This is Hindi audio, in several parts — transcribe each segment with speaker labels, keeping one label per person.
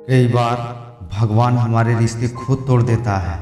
Speaker 1: कई बार भगवान हमारे रिश्ते खुद तोड़ देता है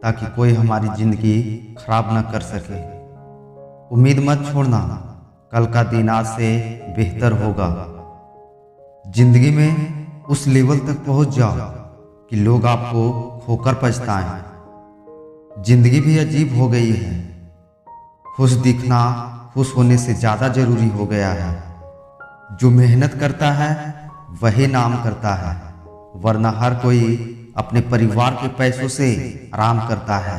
Speaker 1: ताकि कोई हमारी जिंदगी खराब न कर सके। उम्मीद मत छोड़ना, कल का दिन आज से बेहतर होगा। जिंदगी में उस लेवल तक पहुंच जाओ कि लोग आपको खोकर पछताएं। जिंदगी भी अजीब हो गई है, खुश दिखना खुश होने से ज़्यादा जरूरी हो गया है। जो मेहनत करता है वही नाम करता है, वरना हर कोई अपने परिवार के पैसों से आराम करता है।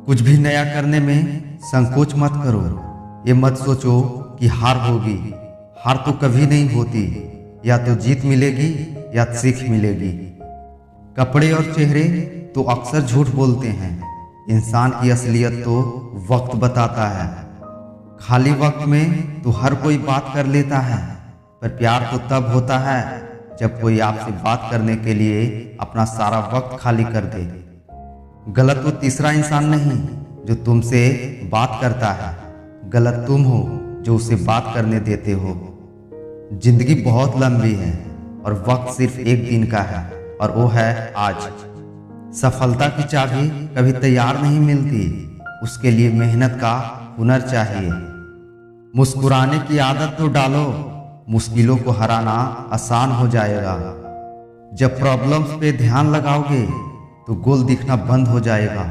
Speaker 1: कुछ भी नया करने में संकोच मत करो। ये मत सोचो कि हार होगी, हार तो कभी नहीं होती, या तो जीत मिलेगी या सीख मिलेगी। कपड़े और चेहरे तो अक्सर झूठ बोलते हैं, इंसान की असलियत तो वक्त बताता है। खाली वक्त में तो हर कोई बात कर लेता है, पर प्यार तो तब होता है जब कोई आपसे बात करने के लिए अपना सारा वक्त खाली कर दे। गलत तो तीसरा इंसान नहीं जो तुमसे बात करता है, गलत तुम हो जो उसे बात करने देते हो। जिंदगी बहुत लंबी है और वक्त सिर्फ एक दिन का है, और वो है आज। सफलता की चाबी कभी तैयार नहीं मिलती, उसके लिए मेहनत का हुनर चाहिए। मुस्कुराने की आदत तो डालो, मुश्किलों को हराना आसान हो जाएगा। जब प्रॉब्लम्स पे ध्यान लगाओगे तो गोल दिखना बंद हो जाएगा,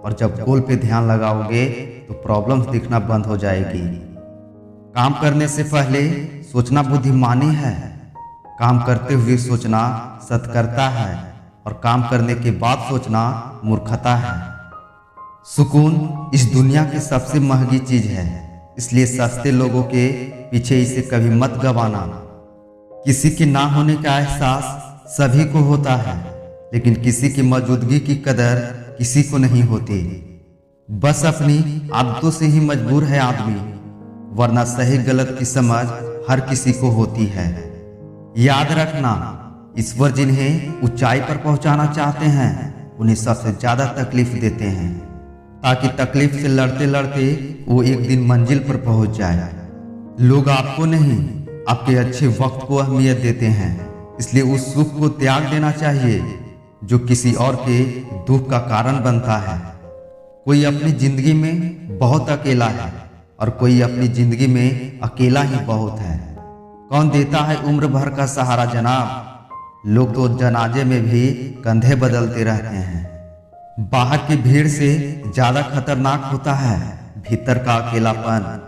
Speaker 1: और जब गोल पे ध्यान लगाओगे तो प्रॉब्लम्स दिखना बंद हो जाएगी। काम करने से पहले सोचना बुद्धिमानी है, काम करते हुए सोचना सतर्कता है, और काम करने के बाद सोचना मूर्खता है। सुकून इस दुनिया की सबसे महंगी चीज है, इसलिए सस्ते लोगों के पीछे इसे कभी मत गवाना। किसी के ना होने का एहसास सभी को होता है, लेकिन किसी की मौजूदगी की कदर किसी को नहीं होती। बस अपनी आदतों से ही मजबूर है आदमी, वरना सही गलत की समझ हर किसी को होती है। याद रखना, ईश्वर जिन्हें ऊंचाई पर पहुंचाना चाहते हैं उन्हें सबसे ज्यादा तकलीफ देते हैं, ताकि तकलीफ से लड़ते लड़ते वो एक दिन मंजिल पर पहुंच जाए। लोग आपको नहीं, आपके अच्छे वक्त को अहमियत देते हैं, इसलिए उस सुख को त्याग देना चाहिए जो किसी और के दुख का कारण बनता है। कोई अपनी जिंदगी में बहुत अकेला है, और कोई अपनी जिंदगी में अकेला ही बहुत है। कौन देता है उम्र भर का सहारा जनाब, लोग तो जनाजे में भी कंधे बदलते रहते हैं। बाहर की भीड़ से ज्यादा खतरनाक होता है भीतर का अकेलापन।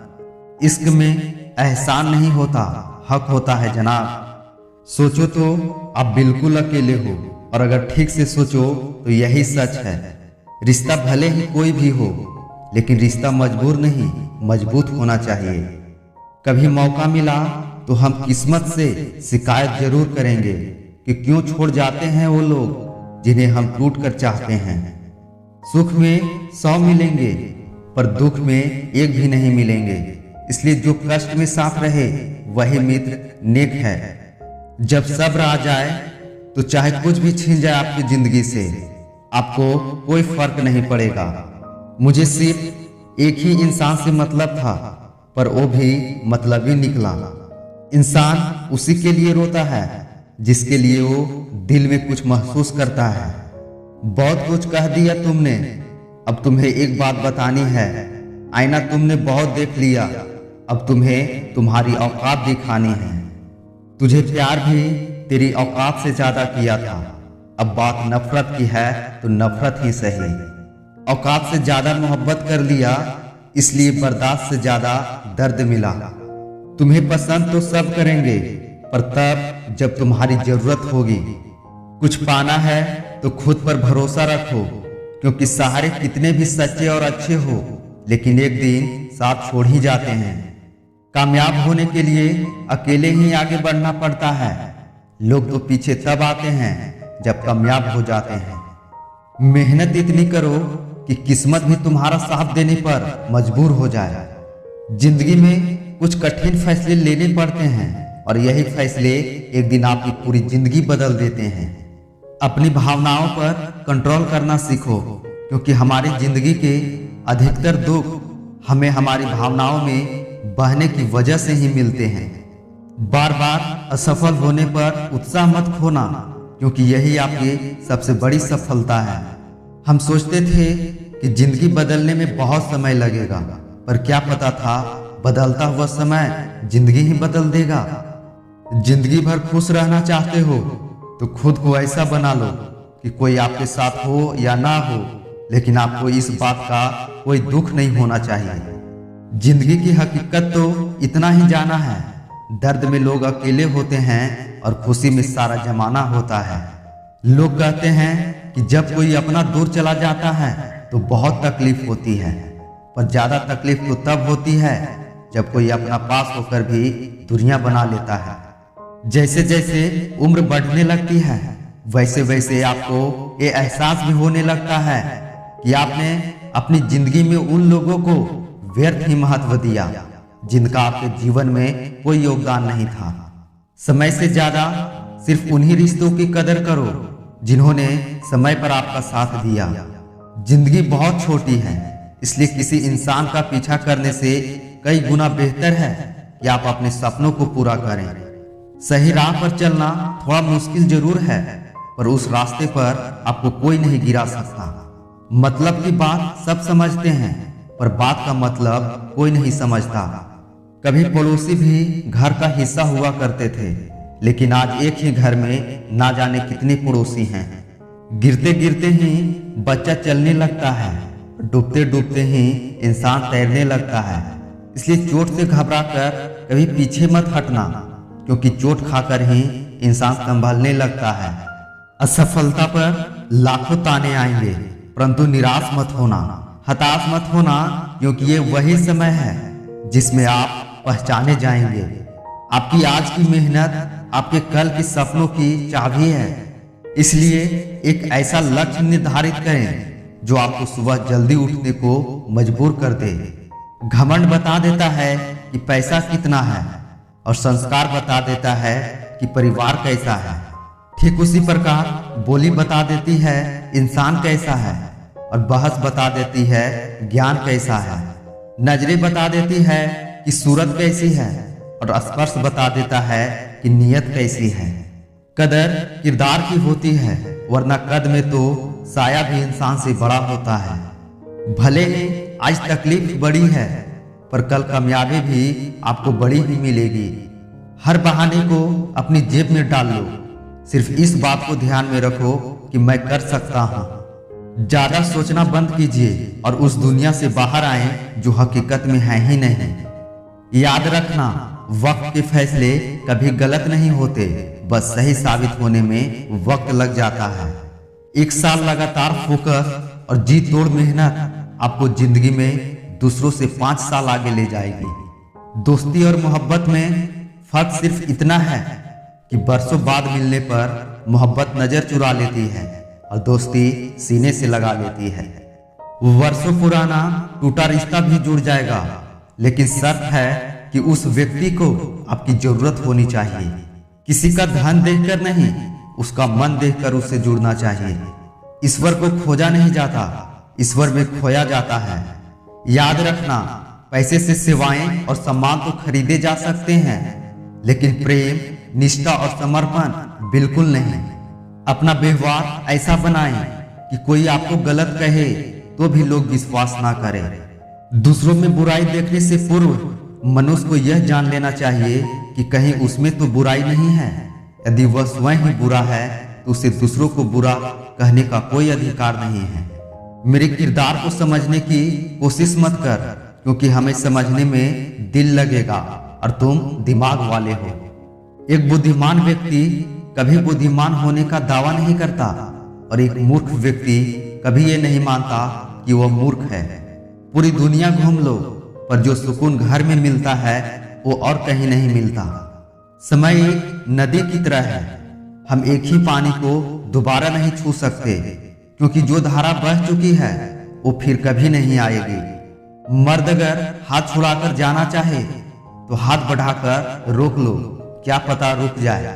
Speaker 1: इश्क में एहसान नहीं होता, हक होता है जनाब। सोचो तो आप बिल्कुल अकेले हो, और अगर ठीक से सोचो तो यही सच है। रिश्ता भले ही कोई भी हो, लेकिन रिश्ता मजबूर नहीं मजबूत होना चाहिए। कभी मौका मिला तो हम किस्मत से शिकायत जरूर करेंगे कि क्यों छोड़ जाते हैं वो लोग जिन्हें हम टूट कर चाहते हैं। सुख में 100 मिलेंगे, पर दुख में एक भी नहीं मिलेंगे, इसलिए जो कष्ट में साथ रहे वही मित्र नेक है। जब सब्र आ जाए तो चाहे कुछ भी छीन जाए आपकी जिंदगी से, आपको कोई फर्क नहीं पड़ेगा। मुझे सिर्फ एक ही इंसान से मतलब था, पर वो भी मतलबी निकला। इंसान उसी के लिए रोता है जिसके लिए वो दिल में कुछ महसूस करता है। बहुत कुछ कह दिया तुमने, अब तुम्हें एक बात बतानी है। आईना तुमने बहुत देख लिया, अब तुम्हें तुम्हारी औकात दिखानी है। तुझे प्यार भी तेरी औकात से ज्यादा किया था, अब बात नफरत की है तो नफरत ही सही। औकात से ज्यादा मोहब्बत कर लिया, इसलिए बर्दाश्त से ज्यादा दर्द मिला। तुम्हें पसंद तो सब करेंगे, पर तब जब तुम्हारी जरूरत होगी। कुछ पाना है तो खुद पर भरोसा रखो, क्योंकि सहारे कितने भी सच्चे और अच्छे हो, लेकिन एक दिन साथ छोड़ ही जाते हैं। कामयाब होने के लिए अकेले ही आगे बढ़ना पड़ता है। लोग तो पीछे तब आते हैं जब कामयाब हो जाते हैं। मेहनत इतनी करो कि किस्मत भी तुम्हारा साथ देने पर मजबूर हो जाए। जिंदगी में कुछ कठिन फैसले लेने पड़ते हैं, और यही फैसले एक दिन आपकी पूरी जिंदगी बदल देते हैं। अपनी भावनाओं पर कंट्रोल करना सीखो, क्योंकि हमारी जिंदगी के अधिकतर दुख हमें हमारी भावनाओं में बहने की वजह से ही मिलते हैं। बार बार असफल होने पर उत्साह मत खोना, क्योंकि यही आपकी सबसे बड़ी सफलता है। हम सोचते थे कि जिंदगी बदलने में बहुत समय लगेगा, पर क्या पता था बदलता हुआ समय जिंदगी ही बदल देगा। जिंदगी भर खुश रहना चाहते हो तो खुद को ऐसा बना लो कि कोई आपके साथ हो या ना हो, लेकिन आपको इस बात का कोई दुख नहीं होना चाहिए। जिंदगी की हकीकत तो इतना ही जाना है, दर्द में लोग अकेले होते हैं और खुशी में सारा जमाना होता है। लोग कहते हैं कि जब कोई अपना दूर चला जाता है तो बहुत तकलीफ होती है, पर ज्यादा तकलीफ तो तब होती है जब कोई अपना पास होकर भी दुनिया बना लेता है। जैसे जैसे उम्र बढ़ने लगती है वैसे वैसे आपको ये एहसास भी होने लगता है कि आपने अपनी जिंदगी में उन लोगों को व्यर्थ ही महत्व दिया जिनका आपके जीवन में कोई योगदान नहीं था। समय से ज्यादा सिर्फ उन्हीं रिश्तों की कदर करो जिन्होंने समय पर आपका साथ दिया। जिंदगी बहुत छोटी है, इसलिए किसी इंसान का पीछा करने से कई गुना बेहतर है कि आप अपने सपनों को पूरा करें। सही राह पर चलना थोड़ा मुश्किल जरूर है, पर उस रास्ते पर आपको कोई नहीं गिरा सकता। मतलब की बात सब समझते हैं, पर बात का मतलब कोई नहीं समझता। कभी पड़ोसी भी घर का हिस्सा हुआ करते थे, लेकिन आज एक ही घर में ना जाने कितने पड़ोसी हैं। गिरते गिरते ही बच्चा चलने लगता है, डूबते डूबते ही इंसान तैरने लगता है। इसलिए चोट से घबराकर कभी पीछे मत हटना, क्योंकि चोट खाकर ही इंसान संभलने लगता है। असफलता पर लाखों ताने आएंगे, परंतु निराश मत होना, हताश मत होना, क्योंकि ये वही समय है जिसमें आप पहचाने जाएंगे। आपकी आज की मेहनत आपके कल के सपनों की चाबी है। इसलिए एक ऐसा लक्ष्य निर्धारित करें जो आपको सुबह जल्दी उठने को मजबूर कर दे। घमंड बता देता है कि पैसा कितना है, और संस्कार बता देता है कि परिवार कैसा है। ठीक उसी प्रकार बोली बता देती है इंसान कैसा है, और बहस बता देती है ज्ञान कैसा है। नजरें बता देती है कि सूरत कैसी है, और स्पर्श बता देता है कि नीयत कैसी है। कदर किरदार की होती है, वरना कद में तो साया भी इंसान से बड़ा होता है। भले ही आज तकलीफ बड़ी है, पर कल कामयाबी भी आपको बड़ी ही मिलेगी। हर बहाने को अपनी जेब में डाल लो, सिर्फ इस बात को ध्यान में रखो कि मैं कर सकता हूँ। ज्यादा सोचना बंद कीजिए और उस दुनिया से बाहर आए जो हकीकत में है ही नहीं। याद रखना, वक्त के फैसले कभी गलत नहीं होते, बस सही साबित होने में वक्त लग जाता है। एक साल लगातार फोकस और जी तोड़ मेहनत आपको जिंदगी में दूसरों से 5 साल आगे ले जाएगी। दोस्ती और मोहब्बत में फर्क सिर्फ इतना है कि बरसों बाद मिलने पर मोहब्बत नजर चुरा लेती है और दोस्ती सीने से लगा लेती है। वर्षों पुराना टूटा रिश्ता भी जुड़ जाएगा, लेकिन शर्त है कि उस व्यक्ति को आपकी जरूरत होनी चाहिए। किसी का धन देखकर नहीं, उसका मन देखकर उससे जुड़ना चाहिए। ईश्वर को खोजा नहीं जाता, ईश्वर में खोया जाता है। याद रखना, पैसे से सेवाएं और सम्मान तो खरीदे जा सकते हैं, लेकिन प्रेम, निष्ठा और समर्पण बिल्कुल नहीं। अपना व्यवहार ऐसा बनाएं कि कोई आपको गलत कहे तो भी लोग विश्वास ना करें। दूसरों में बुराई देखने से पूर्व मनुष्य को यह जान लेना चाहिए कि कहीं उसमें तो बुराई नहीं है। यदि वह स्वयं ही बुरा है तो उसे दूसरों को बुरा कहने का कोई अधिकार नहीं है। मेरे किरदार को समझने की कोशिश मत कर, क्योंकि हमें समझने में दिल लगेगा और तुम दिमाग वाले हो। एक बुद्धिमान व्यक्ति कभी बुद्धिमान होने का दावा नहीं करता, और एक मूर्ख व्यक्ति कभी ये नहीं मानता कि वह मूर्ख है। पूरी दुनिया घूम लो, पर जो सुकून घर में मिलता है वो और कहीं नहीं मिलता। समय एक नदी की तरह है, हम एक ही पानी को दोबारा नहीं छू सकते, क्योंकि जो धारा बह चुकी है वो फिर कभी नहीं आएगी। मर्द अगर हाथ छुड़ाकर जाना चाहे तो हाथ बढ़ाकर रोक लो, क्या पता रुक जाए।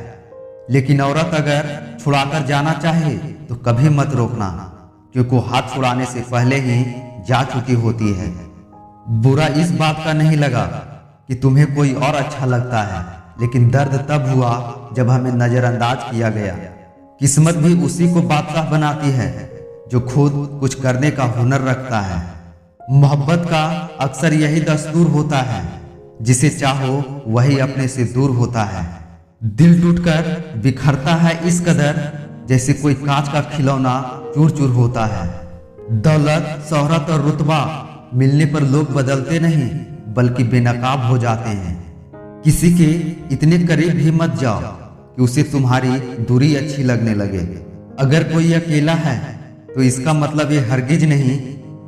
Speaker 1: लेकिन औरत अगर छुड़ाकर जाना चाहे तो कभी मत रोकना, क्योंकि हाथ छुड़ाने से पहले ही जा चुकी होती है। बुरा इस बात का नहीं लगा कि तुम्हें कोई और अच्छा लगता है, लेकिन दर्द तब हुआ जब हमें नजरअंदाज किया गया। किस्मत भी उसी को बादशाह बनाती है जो खुद कुछ करने का हुनर रखता है। मोहब्बत का अक्सर यही दस्तूर होता है, जिसे चाहो वही अपने से दूर होता है। दिल टूटकर बिखरता है इस कदर, जैसे कोई कांच का खिलौना चूर चूर होता है। दौलत, शोहरत और रुतबा मिलने पर लोग बदलते नहीं बल्कि बेनकाब हो जाते हैं। किसी के इतने करीब भी मत जाओ कि उसे तुम्हारी दूरी अच्छी लगने लगे। अगर कोई अकेला है तो इसका मतलब ये हरगिज नहीं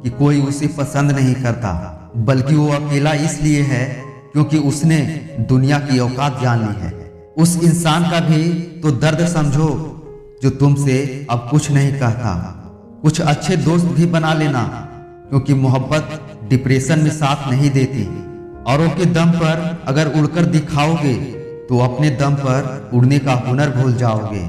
Speaker 1: कि कोई उसे पसंद नहीं करता, बल्कि वो अकेला इसलिए है क्योंकि उसने दुनिया की औकात जान ली है। उस इंसान का भी तो दर्द समझो जो तुमसे अब कुछ नहीं कहता। कुछ अच्छे दोस्त भी बना लेना, क्योंकि मोहब्बत डिप्रेशन में साथ नहीं देती। औरों के दम पर अगर उड़कर दिखाओगे तो अपने दम पर उड़ने का हुनर भूल जाओगे।